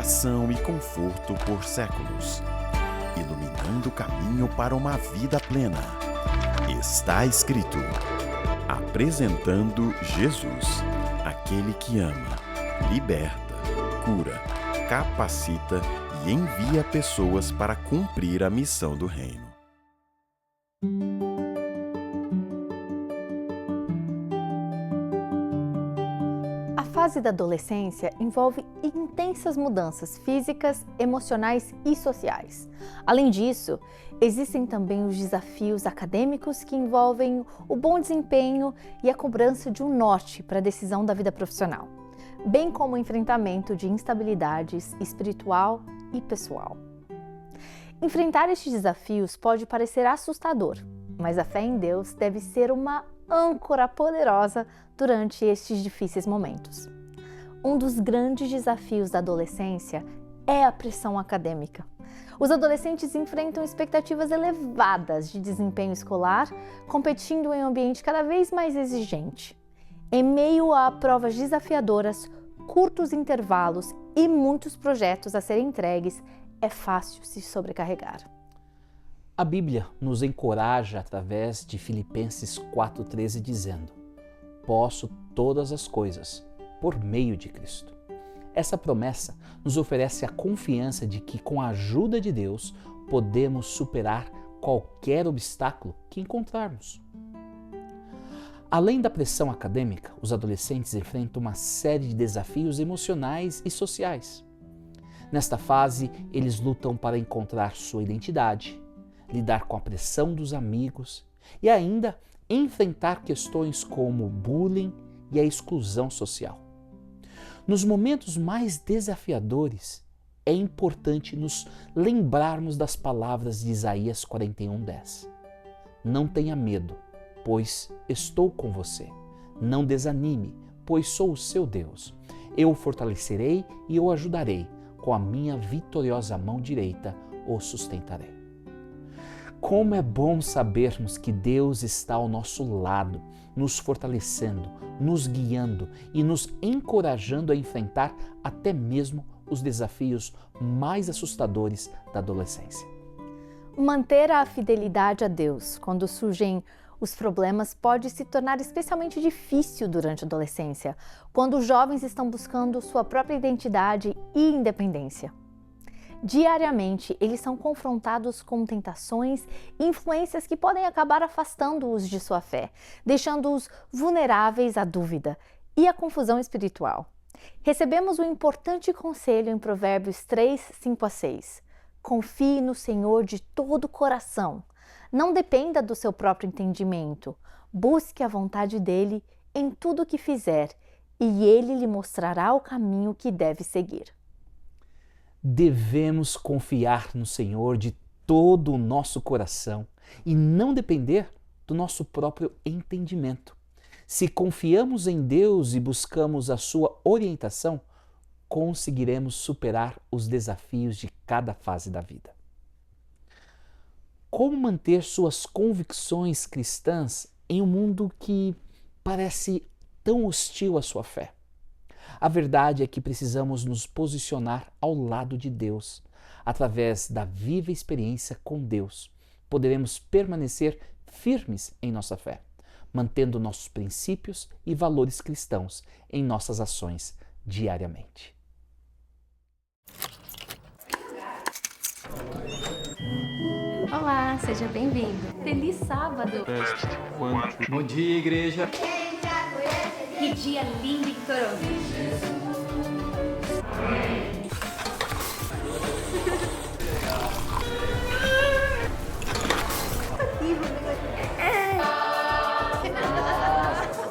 inspiração e conforto por séculos, iluminando o caminho para uma vida plena. Está escrito. Apresentando Jesus, aquele que ama, liberta, cura, capacita e envia pessoas para cumprir a missão do reino. A fase da adolescência envolve intensas mudanças físicas, emocionais e sociais. Além disso, existem também os desafios acadêmicos que envolvem o bom desempenho e a cobrança de um norte para a decisão da vida profissional, bem como o enfrentamento de instabilidades espiritual e pessoal. Enfrentar estes desafios pode parecer assustador, mas a fé em Deus deve ser uma âncora poderosa durante estes difíceis momentos. Um dos grandes desafios da adolescência é a pressão acadêmica. Os adolescentes enfrentam expectativas elevadas de desempenho escolar, competindo em um ambiente cada vez mais exigente. Em meio a provas desafiadoras, curtos intervalos e muitos projetos a serem entregues, é fácil se sobrecarregar. A Bíblia nos encoraja através de Filipenses 4,13 dizendo: posso todas as coisas por meio de Cristo. Essa promessa nos oferece a confiança de que com a ajuda de Deus podemos superar qualquer obstáculo que encontrarmos. Além da pressão acadêmica, os adolescentes enfrentam uma série de desafios emocionais e sociais. Nesta fase, eles lutam para encontrar sua identidade, lidar com a pressão dos amigos e ainda enfrentar questões como o bullying e a exclusão social. Nos momentos mais desafiadores, é importante nos lembrarmos das palavras de Isaías 41:10. Não tenha medo, pois estou com você. Não desanime, pois sou o seu Deus. Eu o fortalecerei e o ajudarei. Com a minha vitoriosa mão direita o sustentarei. Como é bom sabermos que Deus está ao nosso lado, nos fortalecendo, nos guiando e nos encorajando a enfrentar até mesmo os desafios mais assustadores da adolescência. Manter a fidelidade a Deus quando surgem os problemas pode se tornar especialmente difícil durante a adolescência, quando os jovens estão buscando sua própria identidade e independência. Diariamente, eles são confrontados com tentações e influências que podem acabar afastando-os de sua fé, deixando-os vulneráveis à dúvida e à confusão espiritual. Recebemos um importante conselho em Provérbios 3, 5-6. Confie no Senhor de todo o coração. Não dependa do seu próprio entendimento. Busque a vontade dele em tudo o que fizer, e ele lhe mostrará o caminho que deve seguir. Devemos confiar no Senhor de todo o nosso coração e não depender do nosso próprio entendimento. Se confiamos em Deus e buscamos a sua orientação, conseguiremos superar os desafios de cada fase da vida. Como manter suas convicções cristãs em um mundo que parece tão hostil à sua fé? A verdade é que precisamos nos posicionar ao lado de Deus. Através da viva experiência com Deus, poderemos permanecer firmes em nossa fé, mantendo nossos princípios e valores cristãos em nossas ações diariamente. Olá, seja bem-vindo. Feliz sábado. Bom dia, igreja. Que dia lindo em Toronto.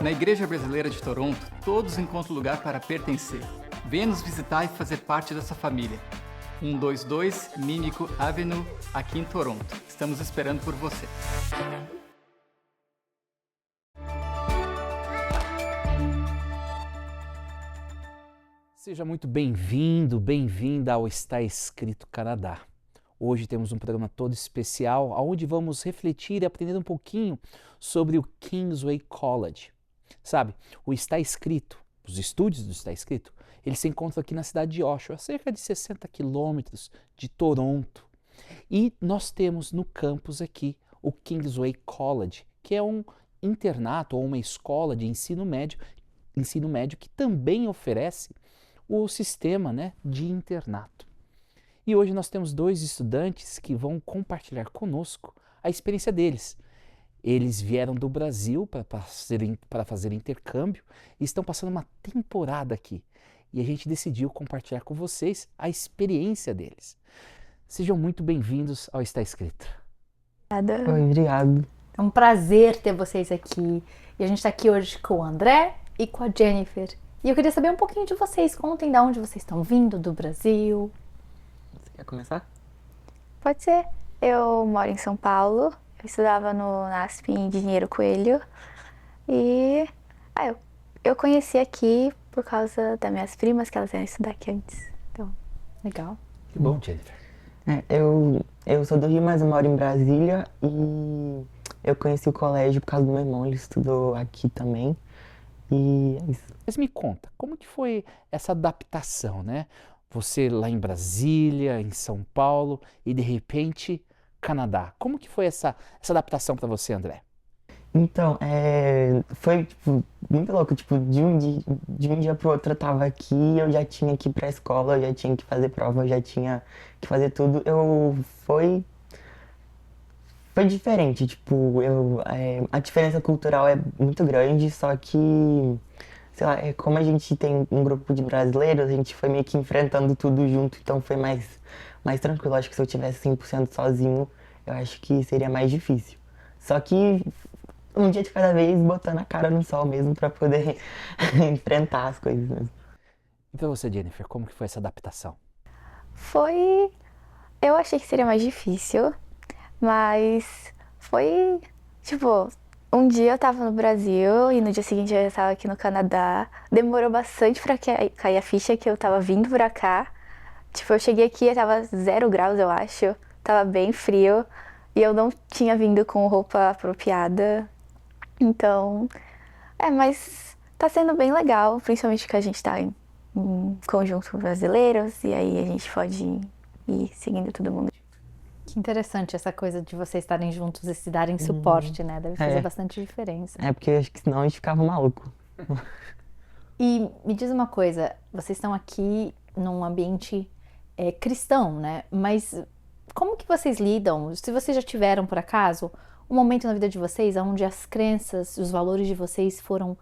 Na Igreja Brasileira de Toronto, todos encontram lugar para pertencer. Venha nos visitar e fazer parte dessa família. 122 Ninico Avenue, aqui em Toronto. Estamos esperando por você. Seja muito bem-vindo, bem-vinda ao Está Escrito Canadá. Hoje temos um programa todo especial, onde vamos refletir e aprender um pouquinho sobre o Kingsway College. Sabe, o Está Escrito, os estúdios do Está Escrito, Ele se encontra aqui na cidade de Oshawa, a cerca de 60 quilômetros de Toronto. E nós temos no campus aqui o Kingsway College, que é um internato ou uma escola de ensino médio que também oferece o sistema, né, de internato. E hoje nós temos 2 estudantes que vão compartilhar conosco a experiência deles. Eles vieram do Brasil para fazer intercâmbio e estão passando uma temporada aqui. E a gente decidiu compartilhar com vocês a experiência deles. Sejam muito bem-vindos ao Está Escrito. Obrigada. Oi, obrigado. É um prazer ter vocês aqui. E a gente está aqui hoje com o André e com a Jennifer. E eu queria saber um pouquinho de vocês. Contem de onde vocês estão vindo, do Brasil. Você quer começar? Pode ser. Eu moro em São Paulo. Eu estudava no NASP em Engenheiro Coelho. E eu conheci aqui por causa das minhas primas, que elas iam estudar aqui antes. Então, Legal. Que bom, Jennifer. Eu sou do Rio, mas eu moro em Brasília e eu conheci o colégio por causa do meu irmão, ele estudou aqui também. E é isso. Mas me conta, como que foi essa adaptação, né? Você lá em Brasília, em São Paulo e de repente Canadá. Como que foi essa adaptação para você, André? Então, foi tipo, muito louco, tipo, de um dia pro outro eu tava aqui, eu já tinha que ir pra escola, eu já tinha que fazer prova, eu já tinha que fazer tudo. Foi diferente, tipo, a diferença cultural é muito grande, só que, sei lá, como a gente tem um grupo de brasileiros, a gente foi meio que enfrentando tudo junto, então foi mais tranquilo. Acho que se eu tivesse 100% sozinho, eu acho que seria mais difícil. Só que um dia de cada vez, botando a cara no sol mesmo pra poder enfrentar as coisas mesmo. E pra você, Jennifer, como que foi essa adaptação? Eu achei que seria mais difícil, mas foi, tipo, um dia eu tava no Brasil e no dia seguinte eu já tava aqui no Canadá. Demorou bastante pra cair a ficha que eu tava vindo pra cá. Tipo, eu cheguei aqui e tava 0 graus, eu acho. Tava bem frio e eu não tinha vindo com roupa apropriada. Então, mas tá sendo bem legal, principalmente que a gente tá em conjunto com brasileiros e aí a gente pode ir seguindo todo mundo. Que interessante essa coisa de vocês estarem juntos e se darem suporte, né? Deve fazer bastante diferença. Porque acho que senão a gente ficava maluco. E me diz uma coisa, vocês estão aqui num ambiente cristão, né? Mas como que vocês lidam? Se vocês já tiveram, por acaso, um momento na vida de vocês onde as crenças, os valores de vocês foram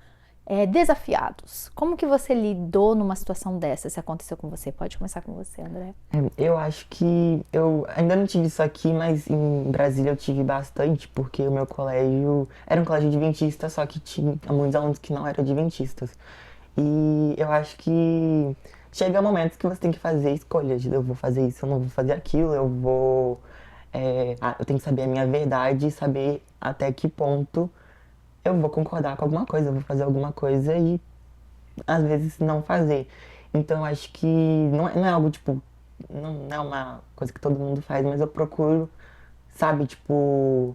desafiados. Como que você lidou numa situação dessa, se aconteceu com você? Pode começar com você, André. Eu acho que eu ainda não tive isso aqui, mas em Brasília eu tive bastante, porque o meu colégio era um colégio adventista, só que tinha muitos alunos que não eram adventistas. E eu acho que chega momentos que você tem que fazer escolhas, eu vou fazer isso, eu não vou fazer aquilo, eu tenho que saber a minha verdade e saber até que ponto eu vou concordar com alguma coisa, eu vou fazer alguma coisa e às vezes não fazer. Então eu acho que não é algo tipo, não é uma coisa que todo mundo faz, mas eu procuro, sabe, tipo,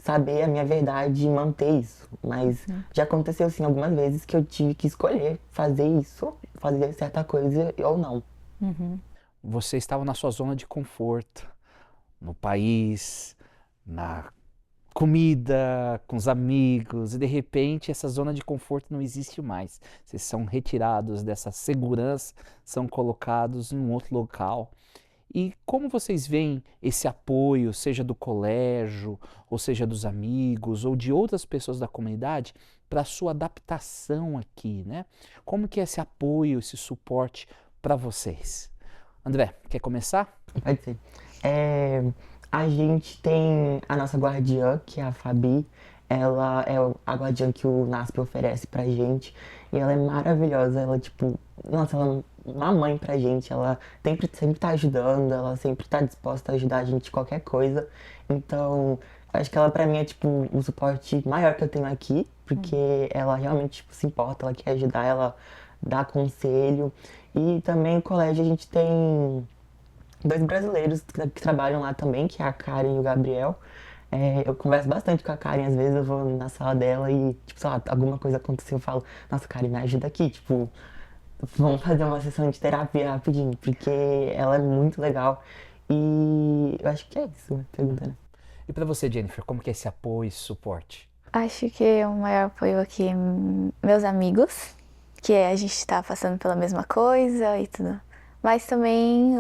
saber a minha verdade e manter isso. Mas já aconteceu assim algumas vezes que eu tive que escolher fazer isso, fazer certa coisa ou não. Você estava na sua zona de conforto, no país, na comida, com os amigos, e de repente essa zona de conforto não existe mais. Vocês são retirados dessa segurança, são colocados em um outro local. E como vocês veem esse apoio, seja do colégio, ou seja dos amigos, ou de outras pessoas da comunidade, para a sua adaptação aqui, né? Como que é esse apoio, esse suporte para vocês? André, quer começar? Pode ser. A gente tem a nossa guardiã, que é a Fabi. Ela é a guardiã que o NASP oferece pra gente. E ela é maravilhosa. Ela, tipo, nossa, ela é uma mãe pra gente. Ela sempre tá ajudando, ela sempre tá disposta a ajudar a gente em qualquer coisa. Então, acho que ela pra mim é, tipo, o suporte maior que eu tenho aqui. Porque ela realmente, tipo, se importa, ela quer ajudar, ela dá conselho. E também no colégio a gente tem 2 brasileiros que trabalham lá também, que é a Karen e o Gabriel. Eu converso bastante com a Karen, às vezes eu vou na sala dela e, tipo, sei lá, alguma coisa aconteceu, eu falo, nossa, Karen, me ajuda aqui, tipo, vamos fazer uma sessão de terapia rapidinho, porque ela é muito legal. E eu acho que é isso, a pergunta, né? E para você, Jennifer, como que é esse apoio e suporte? Acho que o maior apoio aqui é meus amigos, que a gente tá passando pela mesma coisa e tudo. Mas também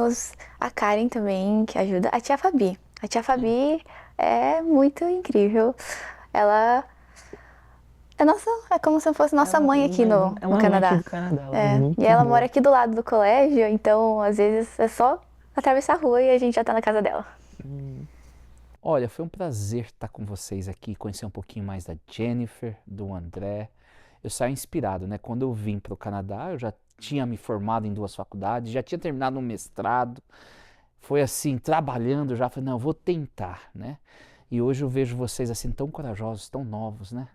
a Karen também, que ajuda. A tia Fabi. A tia Fabi é muito incrível. Ela é como se fosse nossa mãe aqui no Canadá. Aqui do Canadá, ela É, muito e ela boa. mora aqui do lado do colégio, então às vezes é só atravessar a rua e a gente já tá na casa dela. Olha, foi um prazer estar com vocês aqui, conhecer um pouquinho mais da Jennifer, do André. Eu saio inspirado, né? Quando eu vim para o Canadá, eu já tinha me formado em 2 faculdades, já tinha terminado um mestrado. Foi assim, trabalhando já, falei, não, eu vou tentar, né? E hoje eu vejo vocês assim tão corajosos, tão novos, né?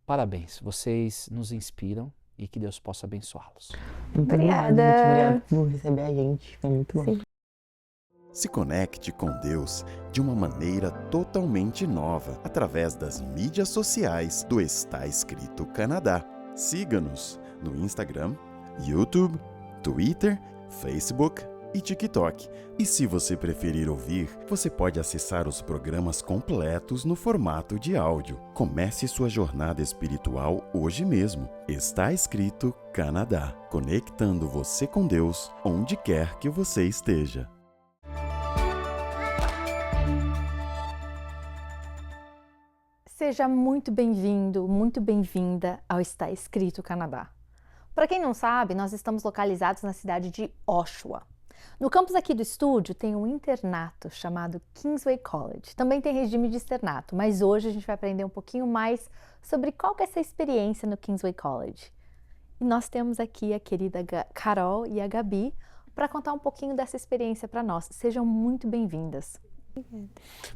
Parabéns, vocês nos inspiram e que Deus possa abençoá-los. Muito Obrigada. obrigado por receber a gente, foi muito bom. Sim. Se conecte com Deus de uma maneira totalmente nova através das mídias sociais do Está Escrito Canadá. Siga-nos no Instagram, YouTube, Twitter, Facebook e TikTok. E se você preferir ouvir, você pode acessar os programas completos no formato de áudio. Comece sua jornada espiritual hoje mesmo. Está Escrito Canadá, conectando você com Deus onde quer que você esteja. Seja muito bem-vindo, muito bem-vinda ao Está Escrito Canadá. Para quem não sabe, nós estamos localizados na cidade de Oshawa. No campus aqui do estúdio tem um internato chamado Kingsway College. Também tem regime de externato, mas hoje a gente vai aprender um pouquinho mais sobre qual que é essa experiência no Kingsway College. E nós temos aqui a querida Carol e a Gabi para contar um pouquinho dessa experiência para nós. Sejam muito bem-vindas.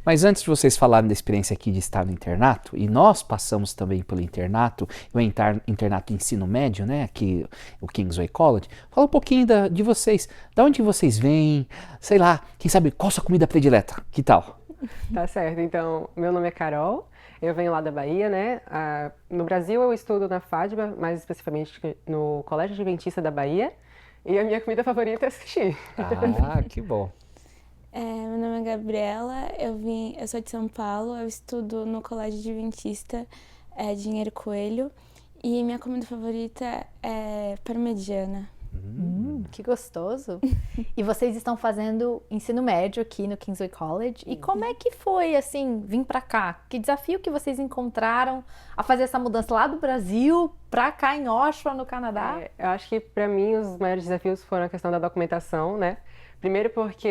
Mas antes de vocês falarem da experiência aqui de estar no internato, e nós passamos também pelo internato, o internato ensino médio, né, aqui o Kingsway College, fala um pouquinho de vocês, da onde vocês vêm, sei lá, quem sabe qual a sua comida predileta, que tal? Tá certo, então, meu nome é Carol, eu venho lá da Bahia, né, no Brasil eu estudo na FADBA, mais especificamente no Colégio Adventista da Bahia, e a minha comida favorita é sushi. Ah, que bom. Meu nome é Gabriela, eu sou de São Paulo, eu estudo no Colégio Adventista de Engenheiro Coelho e minha comida favorita é parmegiana. Que gostoso! E vocês estão fazendo ensino médio aqui no Kingsway College. E como é que foi, assim, vir para cá? Que desafio que vocês encontraram a fazer essa mudança lá do Brasil para cá em Oshawa, no Canadá? Eu acho que para mim os maiores desafios foram a questão da documentação, né? Primeiro porque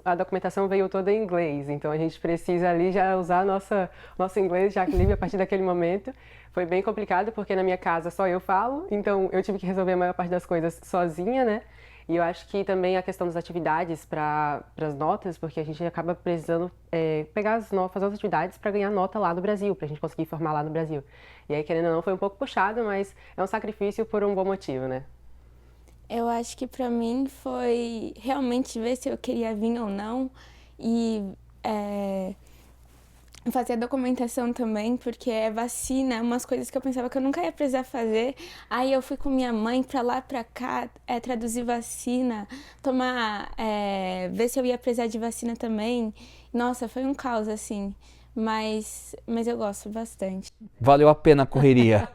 a documentação veio toda em inglês, então a gente precisa ali já usar nosso inglês já livre a partir daquele momento. Foi bem complicado porque na minha casa só eu falo, então eu tive que resolver a maior parte das coisas sozinha, né? E eu acho que também a questão das atividades para as notas, porque a gente acaba precisando fazer as atividades para ganhar nota lá no Brasil, para a gente conseguir formar lá no Brasil. E aí, querendo ou não, foi um pouco puxado, mas é um sacrifício por um bom motivo, né? Eu acho que pra mim foi realmente ver se eu queria vir ou não e fazer a documentação também, porque vacina, umas coisas que eu pensava que eu nunca ia precisar fazer. Aí eu fui com minha mãe pra lá, pra cá, traduzir vacina, ver se eu ia precisar de vacina também. Nossa, foi um caos, assim. Mas eu gosto bastante. Valeu a pena a correria.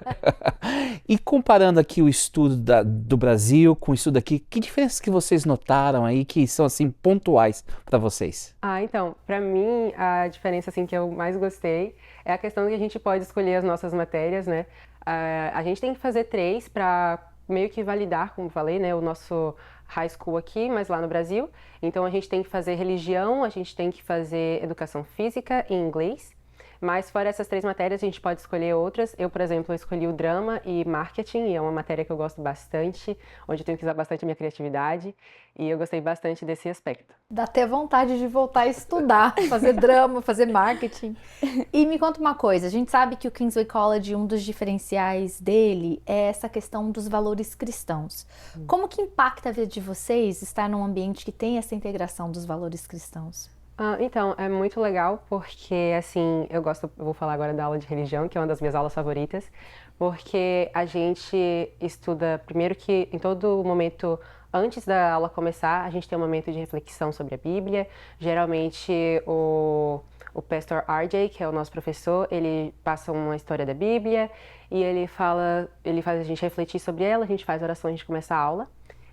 E comparando aqui o estudo do Brasil com o estudo aqui, que diferenças que vocês notaram aí que são assim pontuais para vocês? Então, para mim a diferença assim que eu mais gostei é a questão que a gente pode escolher as nossas matérias, né? A gente tem que fazer 3 para meio que validar, como falei, né, o nosso high school aqui, mas lá no Brasil. Então a gente tem que fazer religião, a gente tem que fazer educação física e inglês. Mas fora essas 3 matérias, a gente pode escolher outras. Eu, por exemplo, escolhi o drama e marketing, e é uma matéria que eu gosto bastante, onde eu tenho que usar bastante a minha criatividade, e eu gostei bastante desse aspecto. Dá até vontade de voltar a estudar, fazer drama, fazer marketing. E me conta uma coisa, a gente sabe que o Kingsway College, um dos diferenciais dele é essa questão dos valores cristãos. Como que impacta a vida de vocês estar num ambiente que tem essa integração dos valores cristãos? Então, é muito legal porque, assim, eu vou falar agora da aula de religião, que é uma das minhas aulas favoritas, porque a gente estuda, primeiro que em todo momento, antes da aula começar, a gente tem um momento de reflexão sobre a Bíblia. Geralmente, o pastor RJ, que é o nosso professor, ele passa uma história da Bíblia e ele faz a gente refletir sobre ela, a gente faz oração, a gente começa a aula.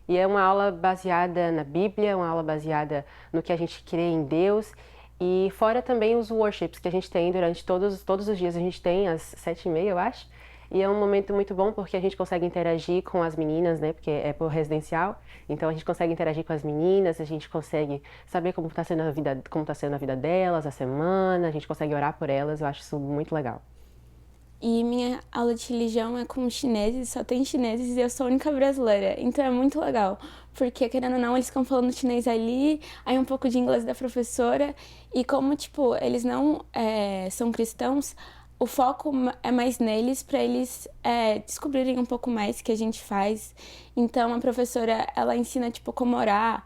E é uma aula baseada na Bíblia, uma aula baseada no que a gente crê em Deus. E fora também os worships que a gente tem durante todos os dias. A gente tem às 7h30, eu acho. E é um momento muito bom porque a gente consegue interagir com as meninas, né? Porque é por residencial. Então a gente consegue interagir com as meninas, a gente consegue saber como está sendo a vida delas, a semana. A gente consegue orar por elas. Eu acho isso muito legal. E minha aula de religião é com chineses, só tem chineses e eu sou a única brasileira. Então é muito legal, porque querendo ou não, eles ficam falando chinês ali, aí um pouco de inglês da professora. E como, tipo, eles não são cristãos, o foco é mais neles, para eles descobrirem um pouco mais o que a gente faz. Então a professora, ela ensina, tipo, como orar,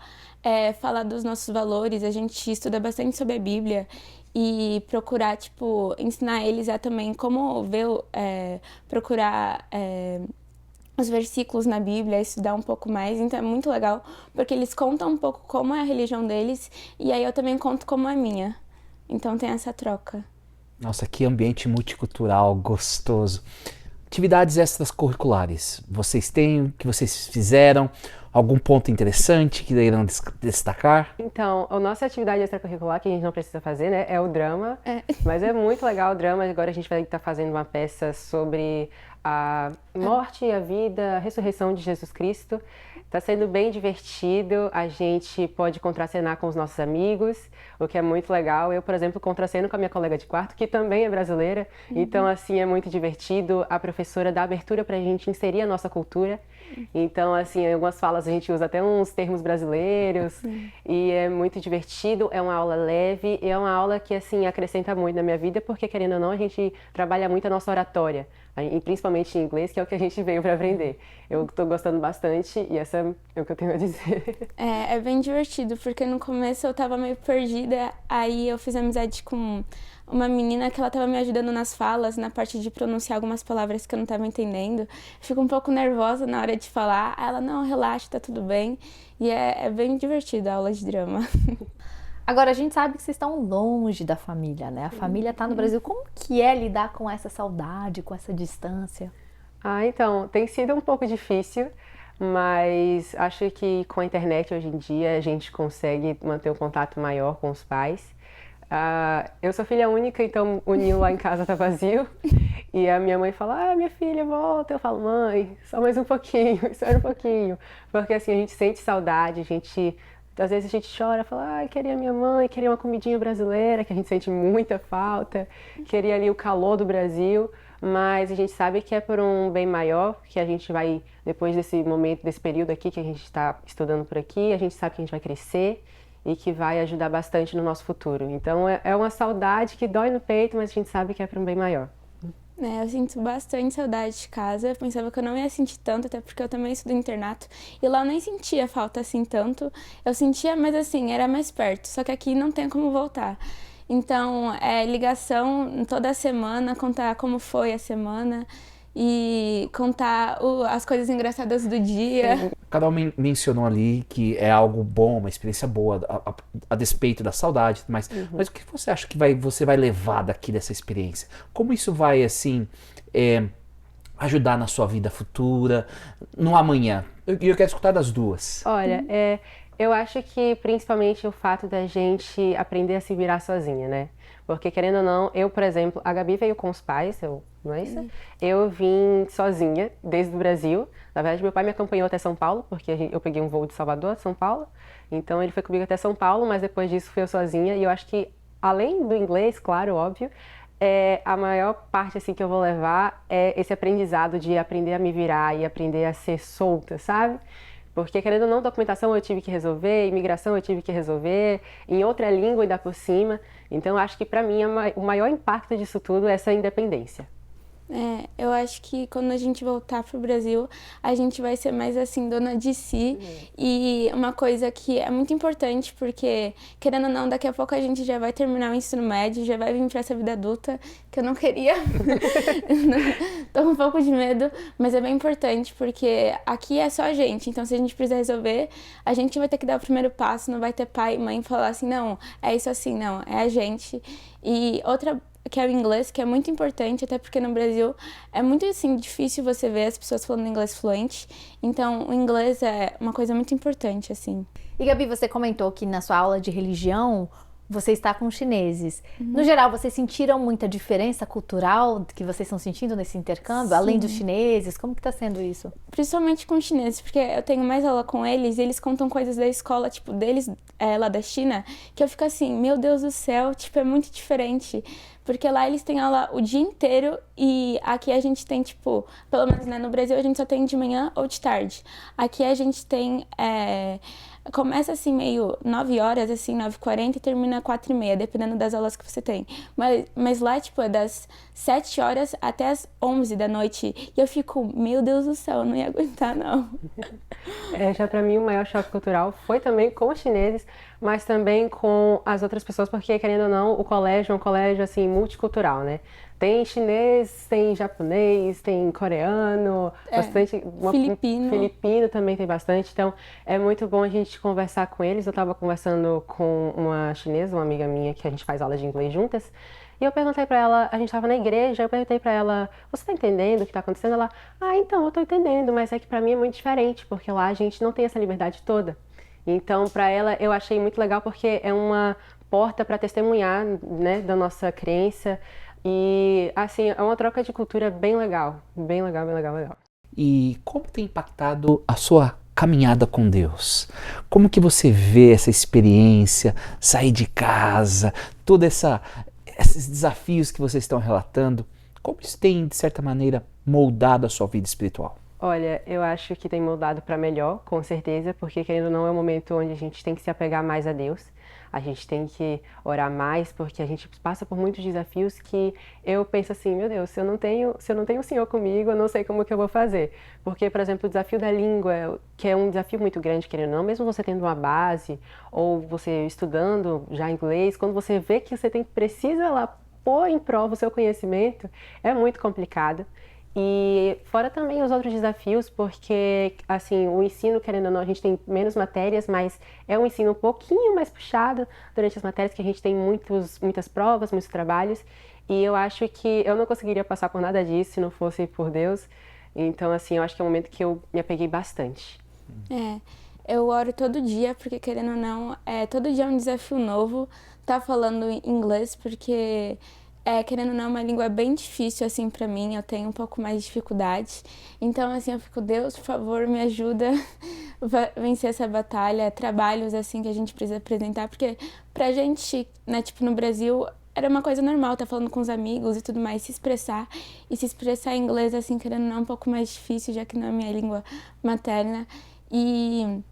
falar dos nossos valores, a gente estuda bastante sobre a Bíblia. E procurar, tipo, ensinar eles a também como ver, procurar os versículos na Bíblia, estudar um pouco mais. Então é muito legal, porque eles contam um pouco como é a religião deles, e aí eu também conto como é a minha. Então tem essa troca. Nossa, que ambiente multicultural gostoso. Atividades extracurriculares, vocês têm, o que vocês fizeram? Algum ponto interessante que irão destacar? Então, a nossa atividade extracurricular, que a gente não precisa fazer, né, é o drama. Mas é muito legal o drama. Agora a gente vai estar fazendo uma peça sobre a morte, a vida, a ressurreição de Jesus Cristo. Está sendo bem divertido, a gente pode contracenar com os nossos amigos, o que é muito legal. Eu, por exemplo, contraceno com a minha colega de quarto, que também é brasileira. Então, assim, é muito divertido. A professora dá abertura para a gente inserir a nossa cultura. Então, assim, em algumas falas a gente usa até uns termos brasileiros. E é muito divertido, é uma aula leve e é uma aula que, assim, acrescenta muito na minha vida, porque, querendo ou não, a gente trabalha muito a nossa oratória. E principalmente em inglês, que é o que a gente veio para aprender. Eu estou gostando bastante e essa é o que eu tenho a dizer. É bem divertido, porque no começo eu estava meio perdida, aí eu fiz amizade com uma menina que ela estava me ajudando nas falas, na parte de pronunciar algumas palavras que eu não estava entendendo. Fico um pouco nervosa na hora de falar, aí ela, não, relaxa, tá tudo bem. E é bem divertido a aula de drama. Agora, a gente sabe que vocês estão longe da família, né? A família está no Brasil. Como que é lidar com essa saudade, com essa distância? Então, tem sido um pouco difícil, mas acho que com a internet hoje em dia a gente consegue manter um contato maior com os pais. Eu sou filha única, então o ninho lá em casa tá vazio. E a minha mãe fala, minha filha, volta. Eu falo, mãe, só mais um pouquinho, espera um pouquinho. Porque assim, a gente sente saudade, às vezes a gente chora, fala, queria minha mãe, queria uma comidinha brasileira, que a gente sente muita falta, queria ali o calor do Brasil, mas a gente sabe que é por um bem maior, que a gente vai, depois desse momento, desse período aqui que a gente está estudando por aqui, a gente sabe que a gente vai crescer e que vai ajudar bastante no nosso futuro. Então é uma saudade que dói no peito, mas a gente sabe que é por um bem maior. Eu sinto bastante saudade de casa, eu pensava que eu não ia sentir tanto, até porque eu também estudo internato, e lá eu nem sentia falta assim tanto, eu sentia, mas assim, era mais perto, só que aqui não tem como voltar. Então, ligação toda semana, contar como foi a semana e contar as coisas engraçadas do dia. Carol mencionou ali que é algo bom, uma experiência boa, a despeito da saudade, mas o que você acha que você vai levar daqui dessa experiência? Como isso vai, assim, ajudar na sua vida futura, no amanhã? Eu quero escutar das duas. Olha, eu acho que principalmente o fato da gente aprender a se virar sozinha, né? Porque, querendo ou não, eu, por exemplo, a Gabi veio com os pais, eu vim sozinha desde o Brasil. Na verdade, meu pai me acompanhou até São Paulo, porque eu peguei um voo de Salvador a São Paulo. Então, ele foi comigo até São Paulo, mas depois disso fui eu sozinha. E eu acho que, além do inglês, claro, óbvio, a maior parte assim, que eu vou levar é esse aprendizado de aprender a me virar e aprender a ser solta, sabe? Porque, querendo ou não, documentação eu tive que resolver, imigração eu tive que resolver, em outra língua ainda por cima. Então, acho que para mim o maior impacto disso tudo é essa independência. Eu acho que quando a gente voltar pro Brasil, a gente vai ser mais assim, dona de si. E uma coisa que é muito importante, porque, querendo ou não, daqui a pouco a gente já vai terminar o ensino médio, já vai vir pra essa vida adulta, que eu não queria. Tô com um pouco de medo, mas é bem importante, porque aqui é só a gente. Então, se a gente precisar resolver, a gente vai ter que dar o primeiro passo, não vai ter pai e mãe falar assim, não, é isso assim, não, é a gente. E outra que é o inglês, que é muito importante, até porque no Brasil é muito assim, difícil você ver as pessoas falando inglês fluente. Então, o inglês é uma coisa muito importante, assim. E Gabi, você comentou que na sua aula de religião você está com chineses. No geral, vocês sentiram muita diferença cultural que vocês estão sentindo nesse intercâmbio? Sim. Além dos chineses, como que está sendo isso? Principalmente com os chineses, porque eu tenho mais aula com eles e eles contam coisas da escola, tipo, deles lá da China, que eu fico assim, meu Deus do céu, tipo, é muito diferente. Porque lá eles têm aula o dia inteiro e aqui a gente tem, tipo, pelo menos né, no Brasil a gente só tem de manhã ou de tarde. Aqui a gente tem, começa assim meio 9 horas, assim, 9h40 e termina 4h30, dependendo das aulas que você tem. Mas lá, tipo, é das 7 horas até as 11 da noite. E eu fico, meu Deus do céu, eu não ia aguentar, não. Já pra mim o maior choque cultural foi também com os chineses, mas também com as outras pessoas, porque querendo ou não, o colégio é um colégio assim multicultural, né? Tem chinês, tem japonês, tem coreano, bastante. Filipino também tem bastante. Então é muito bom a gente conversar com eles. Eu estava conversando com uma chinesa, uma amiga minha, que a gente faz aula de inglês juntas. E eu perguntei pra ela, a gente estava na igreja, eu perguntei pra ela, você tá entendendo o que tá acontecendo? Ela, então, eu tô entendendo, mas é que pra mim é muito diferente, porque lá a gente não tem essa liberdade toda. Então, pra ela, eu achei muito legal, porque é uma porta para testemunhar, né, da nossa crença. E, assim, é uma troca de cultura bem legal. Bem legal, bem legal, legal. E como tem impactado a sua caminhada com Deus? Como que você vê essa experiência, sair de casa, esses desafios que vocês estão relatando? Como isso tem, de certa maneira, moldado a sua vida espiritual? Olha, eu acho que tem moldado para melhor, com certeza, porque querendo ou não é um momento onde a gente tem que se apegar mais a Deus. A gente tem que orar mais, porque a gente passa por muitos desafios que eu penso assim, meu Deus, se eu não tenho o Senhor comigo, eu não sei como que eu vou fazer. Porque, por exemplo, o desafio da língua, que é um desafio muito grande, querendo ou não, mesmo você tendo uma base, ou você estudando já inglês, quando você vê que você precisa lá pôr em prova o seu conhecimento, é muito complicado. E fora também os outros desafios, porque assim, o ensino, querendo ou não, a gente tem menos matérias, mas é um ensino um pouquinho mais puxado durante as matérias, que a gente tem muitas provas, muitos trabalhos, e eu acho que eu não conseguiria passar por nada disso se não fosse por Deus. Então, assim, eu acho que é um momento que eu me apeguei bastante. Eu oro todo dia, porque querendo ou não, todo dia é um desafio novo, tá falando inglês, porque... querendo ou não, é uma língua bem difícil, assim, pra mim, eu tenho um pouco mais de dificuldade. Então, assim, eu fico, Deus, por favor, me ajuda a vencer essa batalha, trabalhos, assim, que a gente precisa apresentar, porque pra gente, né, tipo, no Brasil, era uma coisa normal, tá falando com os amigos e tudo mais, se expressar em inglês, assim, querendo ou não, é um pouco mais difícil, já que não é a minha língua materna. E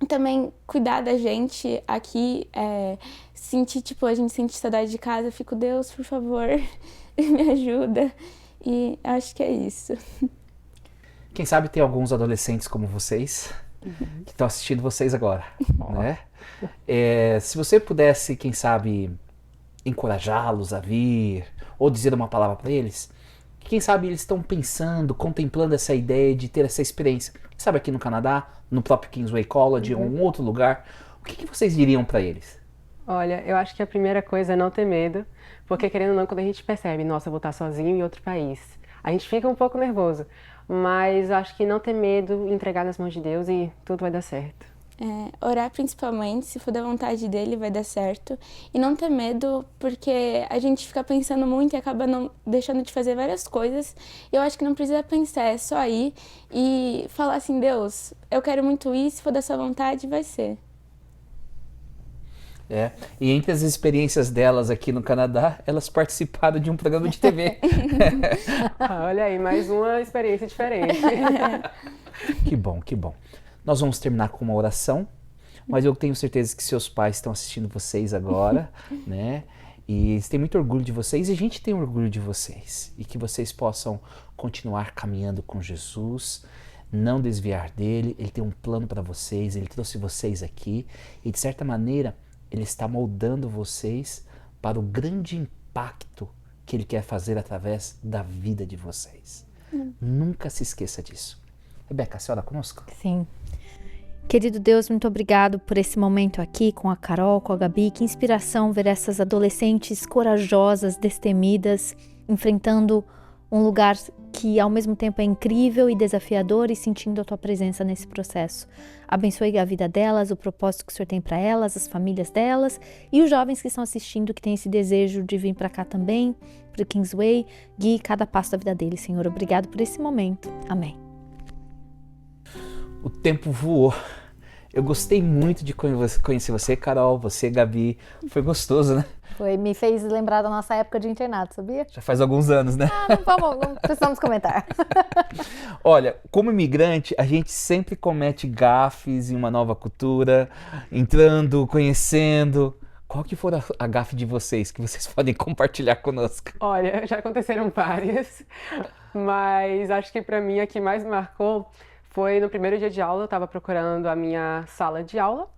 também cuidar da gente aqui, sentir, tipo, a gente sente saudade de casa, eu fico, Deus, por favor, me ajuda. E acho que é isso. Quem sabe tem alguns adolescentes como vocês que estão assistindo vocês agora, né? Se você pudesse, quem sabe, encorajá-los a vir ou dizer uma palavra para eles, quem sabe eles estão pensando, contemplando essa ideia de ter essa experiência. Quem sabe aqui no Canadá, no próprio Kingsway College ou em outro lugar, o que vocês diriam para eles? Olha, eu acho que a primeira coisa é não ter medo, porque querendo ou não, quando a gente percebe, nossa, eu vou estar sozinho em outro país, a gente fica um pouco nervoso, mas eu acho que não ter medo, entregar nas mãos de Deus e tudo vai dar certo. Orar principalmente, se for da vontade dele vai dar certo, e não ter medo, porque a gente fica pensando muito e acaba não deixando de fazer várias coisas. Eu acho que não precisa pensar, é só ir e falar assim, Deus, eu quero muito ir, se for da sua vontade, vai ser. E entre as experiências delas aqui no Canadá, elas participaram de um programa de TV. Olha aí, mais uma experiência diferente. Que bom, que bom. Nós vamos terminar com uma oração, mas eu tenho certeza que seus pais estão assistindo vocês agora, né? E eles têm muito orgulho de vocês e a gente tem orgulho de vocês. E que vocês possam continuar caminhando com Jesus, não desviar dele. Ele tem um plano para vocês, ele trouxe vocês aqui e de certa maneira ele está moldando vocês para o grande impacto que ele quer fazer através da vida de vocês. Nunca se esqueça disso. Rebeca, a senhora conosco? Sim. Querido Deus, muito obrigado por esse momento aqui com a Carol, com a Gabi. Que inspiração ver essas adolescentes corajosas, destemidas, enfrentando um lugar que ao mesmo tempo é incrível e desafiador e sentindo a tua presença nesse processo. Abençoe a vida delas, o propósito que o Senhor tem para elas, as famílias delas e os jovens que estão assistindo, que têm esse desejo de vir para cá também, para o Kingsway. Guie cada passo da vida deles, Senhor. Obrigado por esse momento. Amém. O tempo voou. Eu gostei muito de conhecer você, Carol, você, Gabi. Foi gostoso, né? Me fez lembrar da nossa época de internato, sabia? Já faz alguns anos, né? Não precisamos comentar. Olha, como imigrante, a gente sempre comete gafes em uma nova cultura, entrando, conhecendo. Qual que for a gafe de vocês, que vocês podem compartilhar conosco? Olha, já aconteceram várias, mas acho que para mim a que mais me marcou foi no primeiro dia de aula. Eu estava procurando a minha sala de aula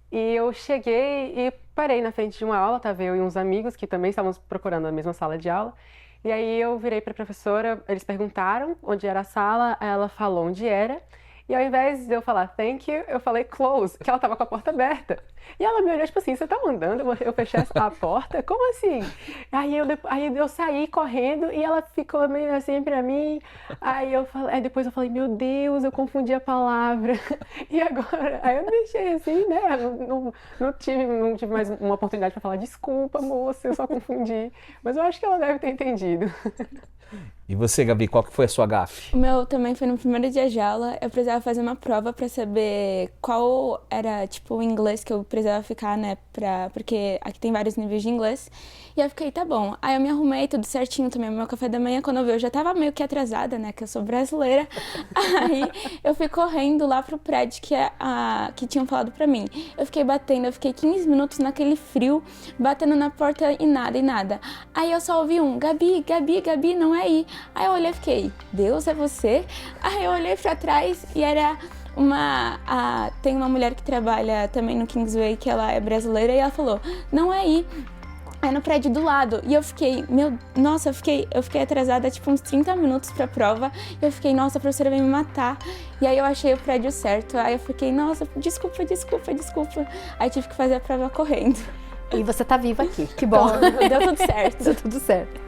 e eu cheguei e parei na frente de uma aula, estava eu e uns amigos que também estavam procurando a mesma sala de aula. E aí eu virei para a professora, eles perguntaram onde era a sala, ela falou onde era. E ao invés de eu falar thank you, eu falei close, que ela estava com a porta aberta. E ela me olhou tipo assim, você tá mandando eu fechar a porta? Como assim? Aí eu saí correndo e ela ficou meio assim pra mim. Aí depois eu falei, meu Deus, eu confundi a palavra. E agora? Aí eu deixei assim, né? Não tive mais uma oportunidade para falar, desculpa, moça, eu só confundi. Mas eu acho que ela deve ter entendido. E você, Gabi, qual que foi a sua gafe? O meu também foi no primeiro dia de aula. Eu precisava fazer uma prova pra saber qual era, tipo, o inglês que eu precisava ficar, né? Porque aqui tem vários níveis de inglês. E eu fiquei, tá bom. Aí eu me arrumei tudo certinho, tomei meu café da manhã. Quando eu vi, eu já tava meio que atrasada, né? Que eu sou brasileira. Aí eu fui correndo lá pro prédio que tinham falado pra mim. Eu fiquei 15 minutos naquele frio, batendo na porta e nada. Aí eu só ouvi Gabi, não é aí. Aí eu olhei e fiquei, Deus, é você? Aí eu olhei pra trás e era tem uma mulher que trabalha também no Kingsway, que ela é brasileira, e ela falou, não é aí. É no prédio do lado. E eu fiquei, eu fiquei atrasada tipo uns 30 minutos pra prova. E eu fiquei, nossa, a professora vai me matar. E aí eu achei o prédio certo. Aí eu fiquei, nossa, desculpa. Aí tive que fazer a prova correndo. E você tá viva aqui, que bom. Então, deu tudo certo. Deu tudo certo.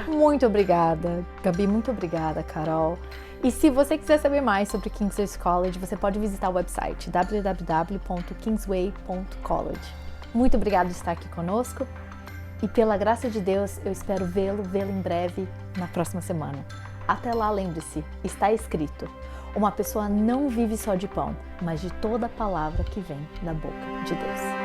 Muito obrigada, Gabi, muito obrigada, Carol. E se você quiser saber mais sobre Kingsway College, você pode visitar o website www.kingsway.college. Muito obrigada por estar aqui conosco e pela graça de Deus, eu espero vê-lo em breve na próxima semana. Até lá, lembre-se, está escrito, uma pessoa não vive só de pão, mas de toda palavra que vem da boca de Deus.